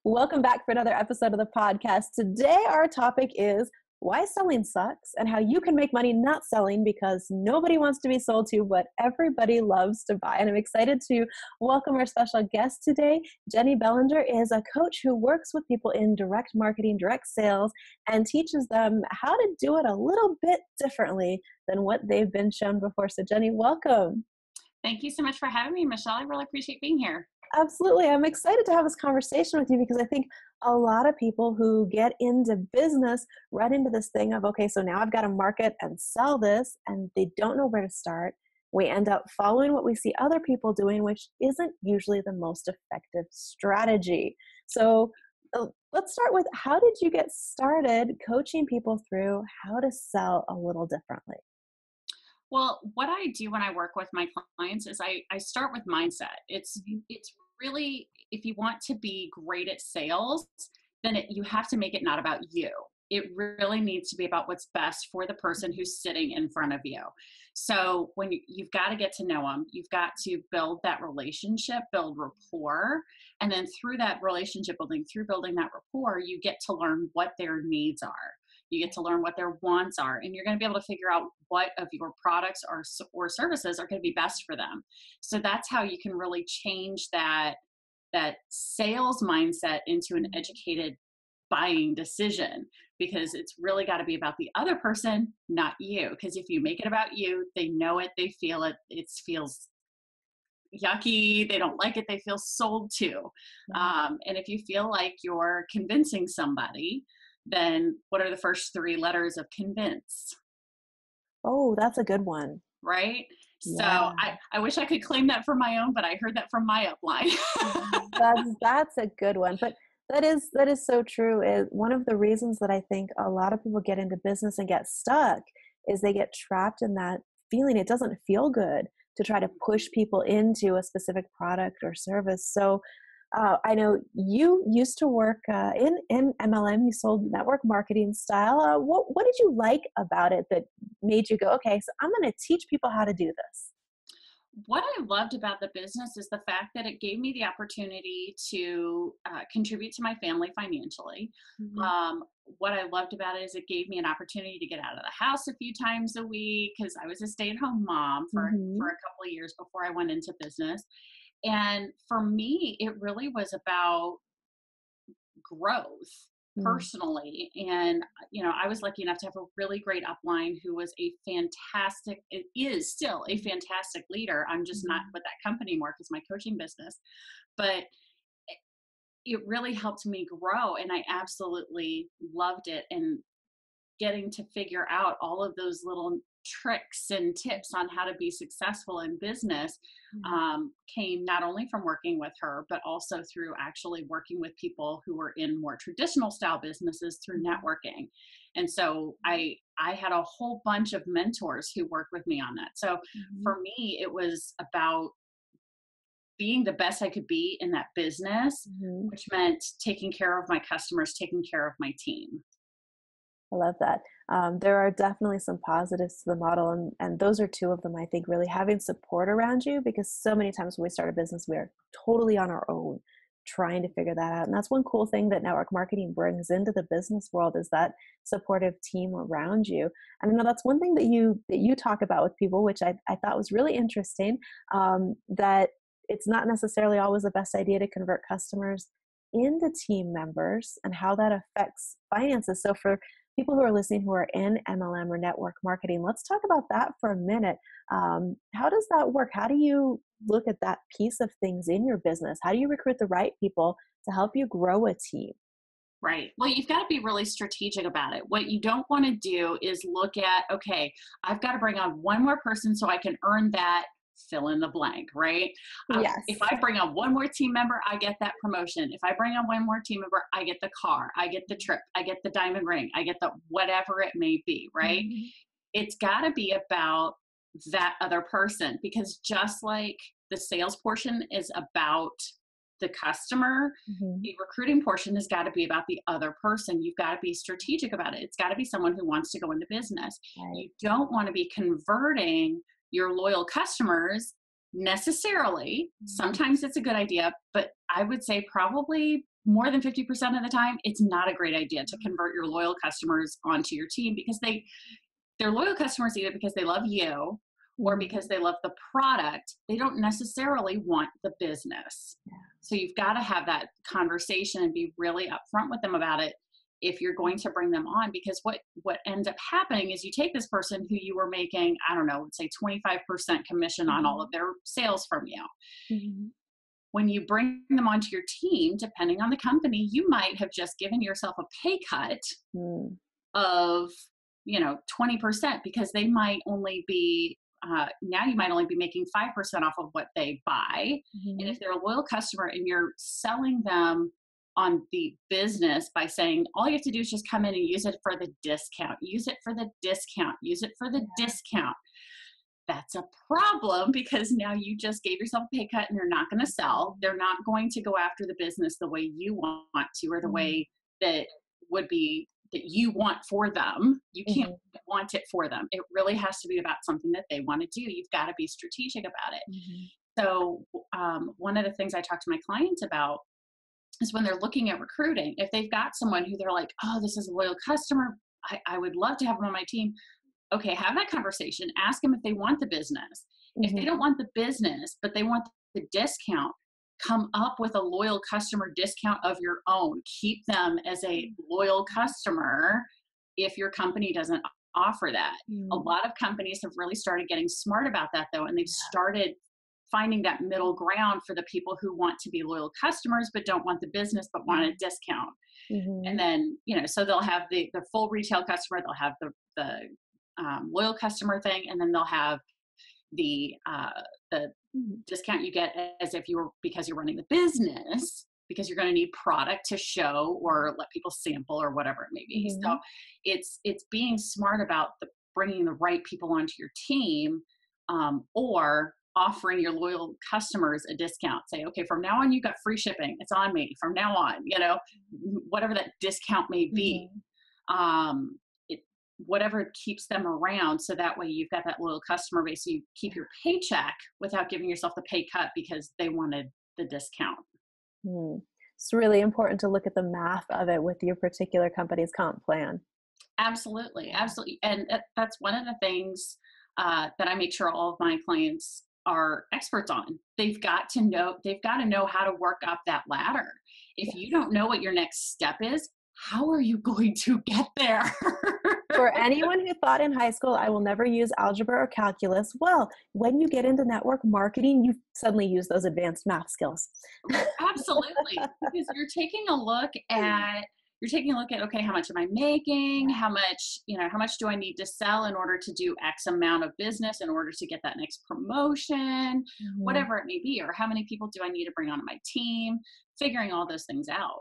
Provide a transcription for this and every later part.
Welcome back for another episode of the podcast. Today, our topic is why selling sucks and how you can make money not selling because nobody wants to be sold to, but everybody loves to buy. And I'm excited to welcome our special guest today. Jennie Bellinger is a coach who works with people in direct marketing, direct sales, and teaches them how to do it a little bit differently than what they've been shown before. So Jennie, welcome. Thank you so much for having me, Michelle. I really appreciate being here. Absolutely. I'm excited to have this conversation with you because I think a lot of people who get into business run into this thing of, okay, so now I've got to market and sell this, and they don't know where to start. We end up following what we see other people doing, which isn't usually the most effective strategy. So let's start with, how did you get started coaching people through how to sell a little differently? Well, what I do when I work with my clients is I start with mindset. It's really, if you want to be great at sales, then you have to make it not about you. It really needs to be about what's best for the person who's sitting in front of you. So when you've got to get to know them, you've got to build that relationship, build rapport. And then through that relationship building, through building that rapport, you get to learn what their needs are. You get to learn what their wants are, and you're going to be able to figure out what of your products or services are going to be best for them. So that's how you can really change that sales mindset into an educated buying decision, because it's really got to be about the other person, not you. Because if you make it about you, they know it, they feel it, it feels yucky, they don't like it, they feel sold to. And if you feel like you're convincing somebody, then what are the first three letters of convince? Oh, that's a good one. Right? Yeah. So I wish I could claim that for my own, but I heard that from my upline. That's a good one. But that is so true. One of the reasons that I think a lot of people get into business and get stuck is they get trapped in that feeling. It doesn't feel good to try to push people into a specific product or service. So I know you used to work in MLM. You sold network marketing style. What did you like about it that made you go, okay, so I'm going to teach people how to do this? What I loved about the business is the fact that it gave me the opportunity to contribute to my family financially. Mm-hmm. What I loved about it is it gave me an opportunity to get out of the house a few times a week, because I was a stay-at-home mom for Mm-hmm. a couple of years before I went into business. And for me, it really was about growth personally. And, I was lucky enough to have a really great upline who was it is still a fantastic leader. I'm just not with that company anymore because my coaching business, but it really helped me grow, and I absolutely loved it. And getting to figure out all of those little tricks and tips on how to be successful in business came not only from working with her, but also through actually working with people who were in more traditional style businesses through networking. And so I had a whole bunch of mentors who worked with me on that. So Mm-hmm. for me, it was about being the best I could be in that business, Mm-hmm. which meant taking care of my customers, taking care of my team. I love that. There are definitely some positives to the model, and those are two of them. I think really having support around you, because so many times when we start a business, we are totally on our own trying to figure that out. And that's one cool thing that network marketing brings into the business world, is that supportive team around you. And I know that's one thing that you talk about with people, which I thought was really interesting, that it's not necessarily always the best idea to convert customers into team members, and how that affects finances. So for people who are listening who are in MLM or network marketing, let's talk about that for a minute. How does that work? How do you look at that piece of things in your business? How do you recruit the right people to help you grow a team? Right. Well, you've got to be really strategic about it. What you don't want to do is look at, okay, I've got to bring on one more person so I can earn that fill in the blank, right? If Yes. I bring on one more team member, I get that promotion. If I bring on one more team member, I get the car, I get the trip, I get the diamond ring, I get the whatever it may be, right? Mm-hmm. It's got to be about that other person, because just like the sales portion is about the customer, Mm-hmm. the recruiting portion has got to be about the other person. You've got to be strategic about it. It's got to be someone who wants to go into business. Right. You don't want to be converting your loyal customers necessarily. Mm-hmm. Sometimes it's a good idea, but I would say probably more than 50% of the time, it's not a great idea to convert your loyal customers onto your team because they're loyal customers either because they love you or Mhm. because they love the product. They don't necessarily want the business. So you've got to have that conversation and be really upfront with them about it if you're going to bring them on, because what ends up happening is you take this person who you were making, I don't know, let's say 25% commission on all of Mhm. their sales from you. Mhm. When you bring them onto your team, depending on the company, you might have just given yourself a pay cut Mm. of 20% because they might only be now you might only be making 5% off of what they buy. And if Mhm. they're a loyal customer and you're selling them on the business by saying all you have to do is just come in and use it for the discount, use it for the discount, use it for the Yeah. discount, that's a problem because now you just gave yourself a pay cut and they're not going to sell. Mhm. They're not going to go after the business the way you want to, or the Mhm. way that would be that you want for them. You can't Mhm. want it for them. It really has to be about something that they want to do. You've got to be strategic about it. Mhm. So, one of the things I talk to my clients about is when they're looking at recruiting, if they've got someone who they're like, oh, this is a loyal customer, I would love to have them on my team. Okay, have that conversation. Ask them if they want the business. If they don't Mhm. want the business, but they want the discount, come up with a loyal customer discount of your own. Keep them as a loyal customer if your company doesn't offer that. A Mhm. lot of companies have really started getting smart about that though, and they've started finding that middle ground for the people who want to be loyal customers but don't want the business but want a discount. And Mhm. then so they'll have the full retail customer, they'll have the loyal customer thing, and then they'll have the Mhm. discount you get as if you were, because you're running the business, because you're going to need product to show or let people sample or whatever it may be. So Mhm. it's being smart about bringing the right people onto your team, or offering your loyal customers a discount. Say, okay, from now on you got free shipping, it's on me from now on, whatever that discount may be. Mhm. um, it, Whatever keeps them around, so that way you've got that loyal customer base, so you keep your paycheck without giving yourself the pay cut because they wanted the discount. Mm. It's really important to look at the math of it with your particular company's comp plan. Absolutely, Yeah. absolutely. And that's one of the things that I make sure all of my clients are experts on. They've got to know how to work up that ladder. If you Yes. don't know what your next step is, how are you going to get there? For anyone who thought in high school, I will never use algebra or calculus, well, when you get into network marketing, you suddenly use those advanced math skills. Absolutely, because you're taking a look at, okay, how much am I making? Yeah. How much do I need to sell in order to do X amount of business in order to get that next promotion, Mhm. whatever it may be, or how many people do I need to bring onto my team? Figuring all those things out.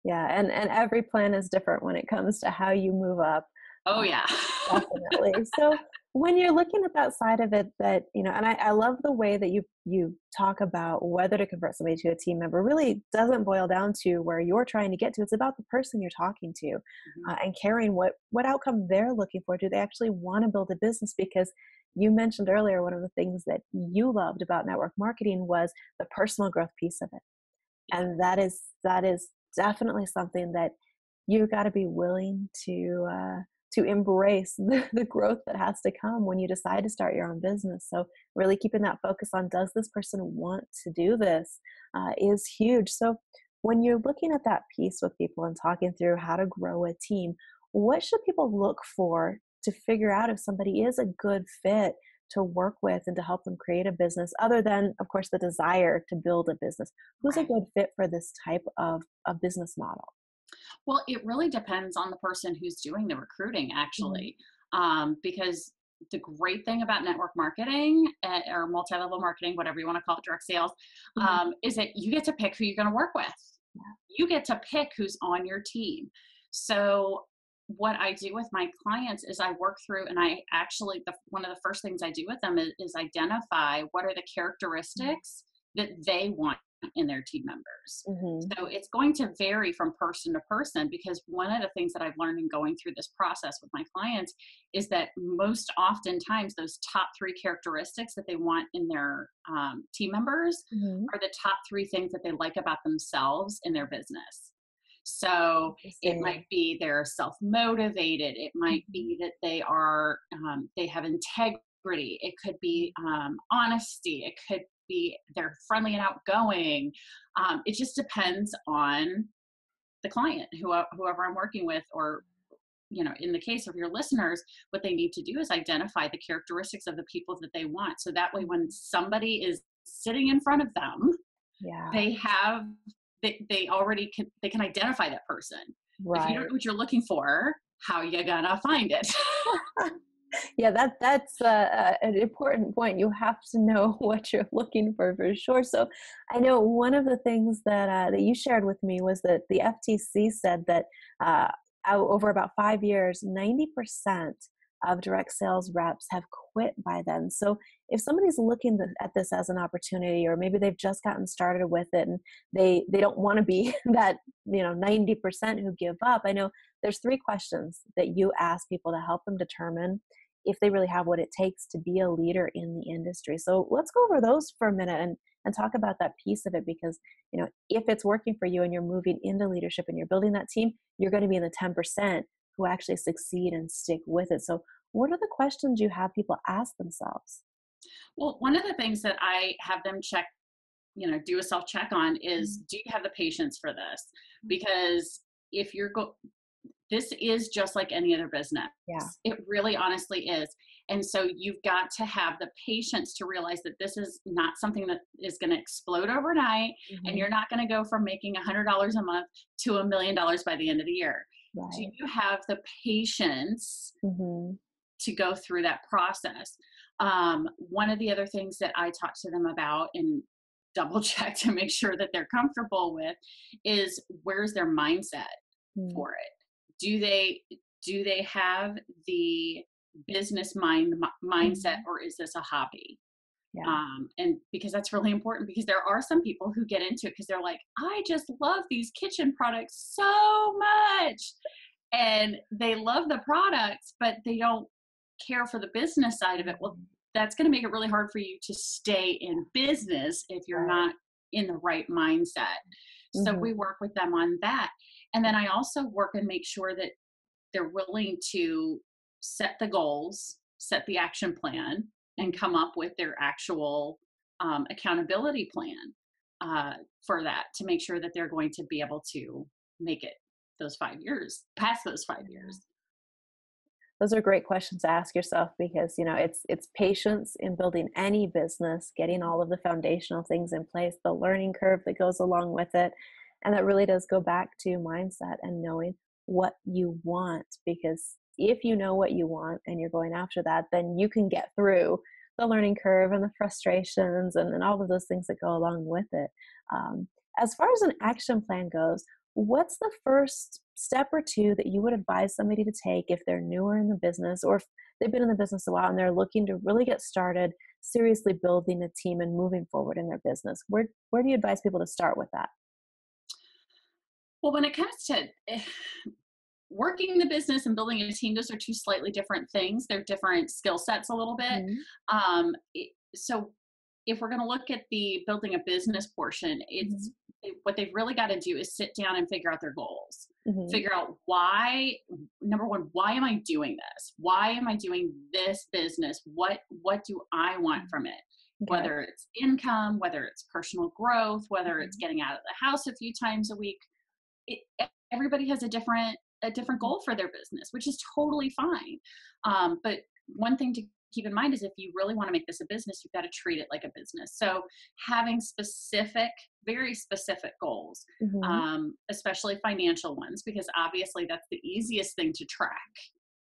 Yeah, and every plan is different when it comes to how you move up. Oh Uh, yeah. Definitely. So when you're looking at that side of it that, and I love the way that you talk about whether to convert somebody to a team member really doesn't boil down to where you're trying to get to. It's about the person you're talking to, Mhm. and caring what outcome they're looking for. Do they actually want to build a business? Because you mentioned earlier one of the things that you loved about network marketing was the personal growth piece of it. Yeah. And that is definitely something that you've got to be willing to embrace the growth that has to come when you decide to start your own business. So really keeping that focus on, does this person want to do this, is huge. So when you're looking at that piece with people and talking through how to grow a team, what should people look for to figure out if somebody is a good fit to work with and to help them create a business, other than, of course, the desire to build a business? Who's a Right. good fit for this type of a business model? Well, it really depends on the person who's doing the recruiting, Mhm. actually, because the great thing about network marketing, or multi-level marketing, whatever you want to call it, direct sales, Mhm. is that you get to pick who you're going to work with. Yeah. You get to pick who's on your team. So what I do with my clients is I work through, and I actually, one of the first things I do with them is identify what are the Mhm. characteristics that they want in their team members. Mhm. So it's going to vary from person to person, because one of the things that I've learned in going through this process with my clients is that most oftentimes those top three characteristics that they want in their team members Mhm. are the top three things that they like about themselves in their business. So it might Interesting. be they're self-motivated. It might Mhm. be that they have integrity. It could be honesty. It could be they're friendly and outgoing. It just depends on the client, whoever I'm working with, or in the case of your listeners, what they need to do is identify the characteristics of the people that they want. So that way, when somebody is sitting in front of them, Yeah. they have they already can identify that person. If you don't Right. know what you're looking for, how you gonna find it? Yeah, that's an important point. You have to know what you're looking for sure. So, I know one of the things that you shared with me was that the FTC said that uh, over about 5 years, 90% of direct sales reps have quit by then. So, if somebody's looking at this as an opportunity, or maybe they've just gotten started with it and they don't want to be that 90% who give up, I know there's three questions that you ask people to help them determine if they really have what it takes to be a leader in the industry. So let's go over those for a minute and talk about that piece of it, because if it's working for you and you're moving into leadership and you're building that team, you're going to be in the 10% who actually succeed and stick with it. So what are the questions you have people ask themselves? Well, one of the things that I have them check, do a self check on is, Mhm. do you have the patience for this? Because if you're this is just like any other business. Yeah. It really honestly is. And so you've got to have the patience to realize that this is not something that is going to explode overnight. And Hmm. you're not going to go from making $100 a month to $1 million by the end of the year. Do Right. you have the patience Hmm. to go through that process? One of the other things that I talk to them about and double check to make sure that they're comfortable with is, where's their mindset for it? Do they have the mindset, Hmm. or is this a hobby? Yeah. And because that's really important, because there are some people who get into it because they're like, I just love these kitchen products so much, and they love the products, but they don't care for the business side of it. Well, Mhm. that's going to make it really hard for you to stay in business if you're Right. not in the right mindset. So Hmm. we work with them on that. And then I also work and make sure that they're willing to set the goals, set the action plan, and come up with their actual accountability plan for that, to make sure that they're going to be able to make it those 5 years, past those 5 years. Those are great questions to ask yourself, because it's patience in building any business, getting all of the foundational things in place, the learning curve that goes along with it. And that really does go back to mindset and knowing what you want, because if you know what you want and you're going after that, then you can get through the learning curve and the frustrations and all of those things that go along with it. um, as far as an action plan goes, what's the first step or two that you would advise somebody to take if they're newer in the business, or if they've been in the business a while and they're looking to really get started seriously building a team and moving forward in their business? Where do you advise people to start with that? Well, when it comes to working the business and building a team, those are two slightly different things. They're different skill sets a little bit. Mhm. So if we're going to look at the building a business portion, Mhm. what they've really got to do is sit down and figure out their goals. Mhm. Figure out why. Number one, why am I doing this? Why am I doing this business? What do I want Mhm. from it? Okay. Whether it's income, whether it's personal growth, whether it's Mhm. getting out of the house a few times a week. it, Everybody has a different Mhm. goal for their business, which is totally fine. But one thing to keep in mind is, if you really want to make this a business, you've got to treat it like a business. So having specific, very specific goals, Mhm. especially financial ones, because obviously that's the easiest thing to track,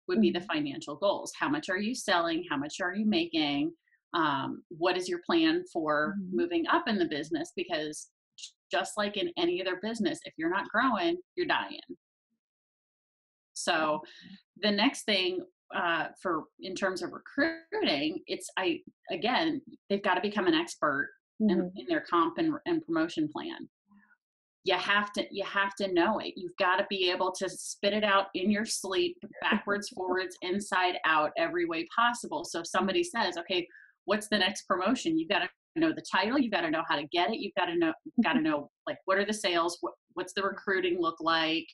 would be the Mhm. financial goals. How much are you selling? How much are you making? What is your plan for Mhm. moving up in the business? Because just like in any other business, if you're not growing, you're dying. So the next thing, for in terms of recruiting, it's I again, they've got to become an expert Mhm. in their comp and promotion plan. You have to know it. You've got to be able to spit it out in your sleep, backwards, forwards, inside out, every way possible. So if somebody says, okay, what's the next promotion? You've got to know the title, you've got to know how to get it, you've got to know like what are the sales, what's the recruiting look like,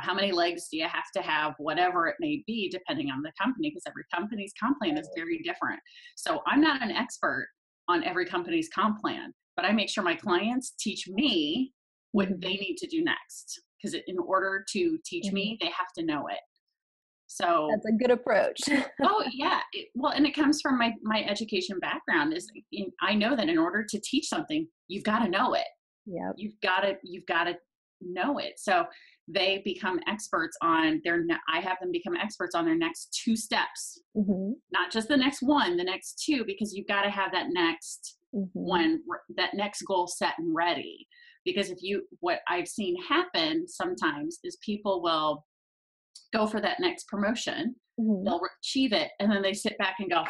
how many legs do you have to have, whatever it may be, depending on the company, because every company's comp plan is very different. So I'm not an expert on every company's comp plan, but I make sure my clients teach me what Mhm. they need to do next. Because in order to teach Mhm. me, they have to know it. So, That's a good approach. oh yeah, well, and it comes from my education background. I know that in order to teach something, you've got to know it. Yep. You've got to know it. So they become experts on I have them become experts on their next two steps, Mhm. not just the next one, the next two, because you've got to have that next Mhm. one, that next goal set and ready. Because what I've seen happen sometimes is people will go for that next promotion, Mhm. they'll achieve it, and then they sit back and go,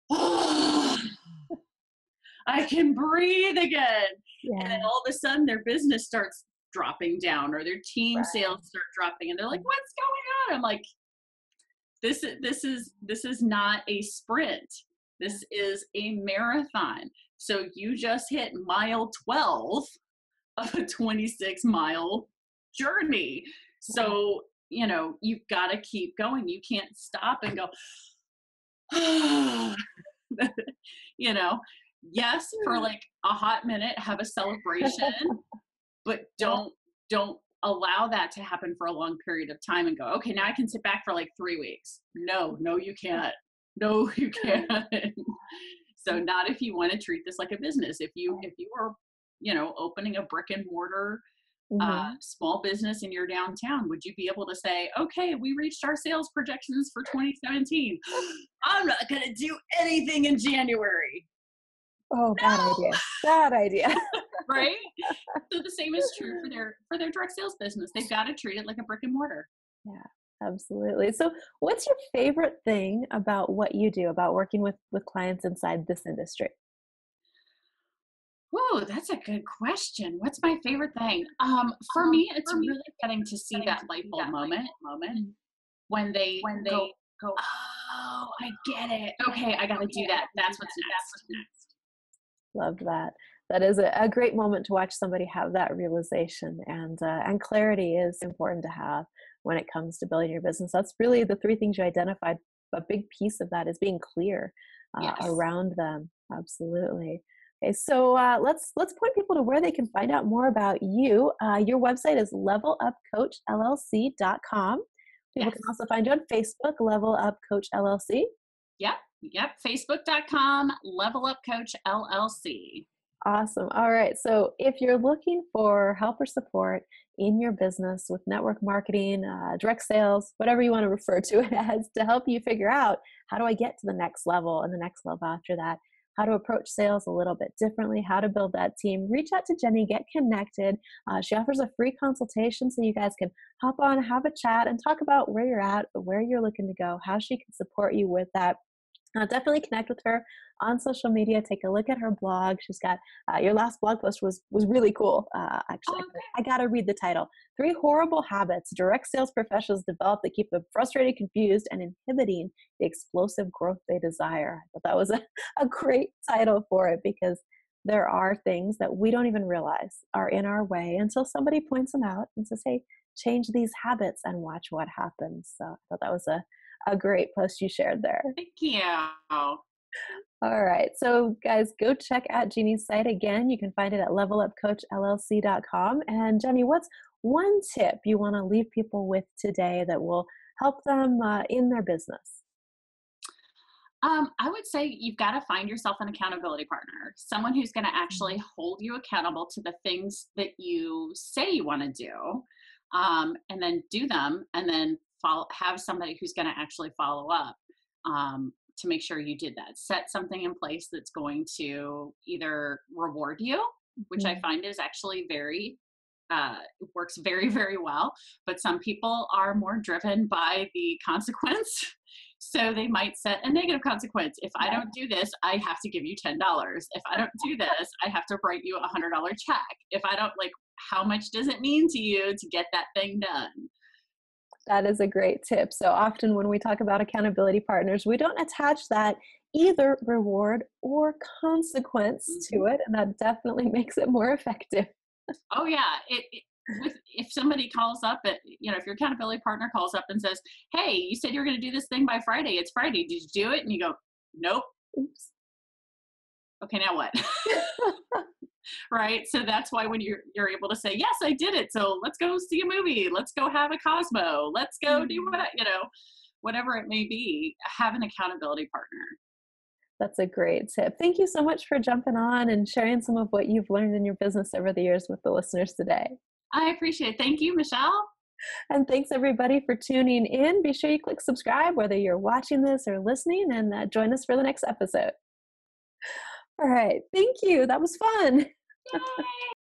oh, I can breathe again. And then Yeah. all of a sudden their business starts dropping down, or their team Right. sales start dropping, and they're like, Mm. what's going on? I'm like, this is not a sprint. Yeah. This is a marathon. So you just hit mile 12 of a 26-mile journey. Yeah. So, you've got to keep going. You can't stop and go, you know, yes, for like a hot minute, have a celebration, but Yeah. don't allow that to happen for a long period of time and go, okay, now I can sit back for like 3 weeks. No, you can't. No, you can't. So not if you want to treat this like a business. If you were, opening a brick and mortar Mhm. small business in your downtown, would you be able to say, okay, we reached our sales projections for 2017. I'm not going to do anything in January. Oh, bad No, idea. Bad idea. right? So the same is true for their direct sales business. They've got to treat it like a brick and mortar. Yeah, absolutely. So, what's your favorite thing about what you do, about working with clients inside this industry? Oh, that's a good question. What's my favorite thing? For me, it's really getting to see that light bulb moment Mm. when they go, oh, I get it. Okay, I got to do that. That's what's next. Love that. That is a great moment to watch somebody have that realization, and clarity is important to have when it comes to building your business. That's really the three things you identified. A big piece of that is being clear Yes. around them. Absolutely. Okay, so let's point people to where they can find out more about you. Your website is levelupcoachllc.com. People can Yes. also find you on Facebook, Level Up Coach LLC. Yep. Yep. Facebook.com, Level Up Coach LLC. Awesome. All right. So if you're looking for help or support in your business with network marketing, direct sales, whatever you want to refer to it as, to help you figure out how do I get to the next level and the next level after that, how to approach sales a little bit differently, how to build that team, reach out to Jennie, get connected. She offers a free consultation so you guys can hop on, have a chat, and talk about where you're at, where you're looking to go, how she can support you with that. Definitely connect with her on social media. Take a look at her blog. She's got your last blog post was really cool. Actually, Oh, okay. I gotta read the title. 3 horrible habits direct sales professionals develop that keep them frustrated, confused, and inhibiting the explosive growth they desire. I thought that was a great title for it, because there are things that we don't even realize are in our way until somebody points them out and says, "Hey, change these habits and watch what happens." So I thought that was a great post you shared there. Thank you. All right. So, guys, go check out Jeannie's site again. You can find it at levelupcoachllc.com. And, Jennie, what's one tip you want to leave people with today that will help them in their business? I would say you've got to find yourself an accountability partner, someone who's going to Mhm. actually hold you accountable to the things that you say you want to do, and then do them, and then have somebody who's going to actually follow up, to make sure you did that. Set something in place that's going to either reward you, which I Mhm. find is actually works very, very well. But some people are more driven by the consequence. So they might set a negative consequence. If I Yeah. don't do this, I have to give you $10. If I don't do this, I have to write you $100 check. If I don't, like, how much does it mean to you to get that thing done? That is a great tip. So often when we talk about accountability partners, we don't attach that either reward or consequence to Mhm. it, and that definitely makes it more effective. Oh yeah, if somebody calls up at, if your accountability partner calls up and says, "Hey, you said you were going to do this thing by Friday. It's Friday. Did you do it?" And you go, "Nope." Oops. Okay, now what? Right? So that's why when you're able to say, "Yes, I did it. So let's go see a movie. Let's go have a Cosmo. Let's go do Mm. whatever it may be, have an accountability partner." That's a great tip. Thank you so much for jumping on and sharing some of what you've learned in your business over the years with the listeners today. I appreciate it. Thank you, Michelle. And thanks everybody for tuning in. Be sure you click subscribe whether you're watching this or listening, and join us for the next episode. All right. Thank you. That was fun. Yay!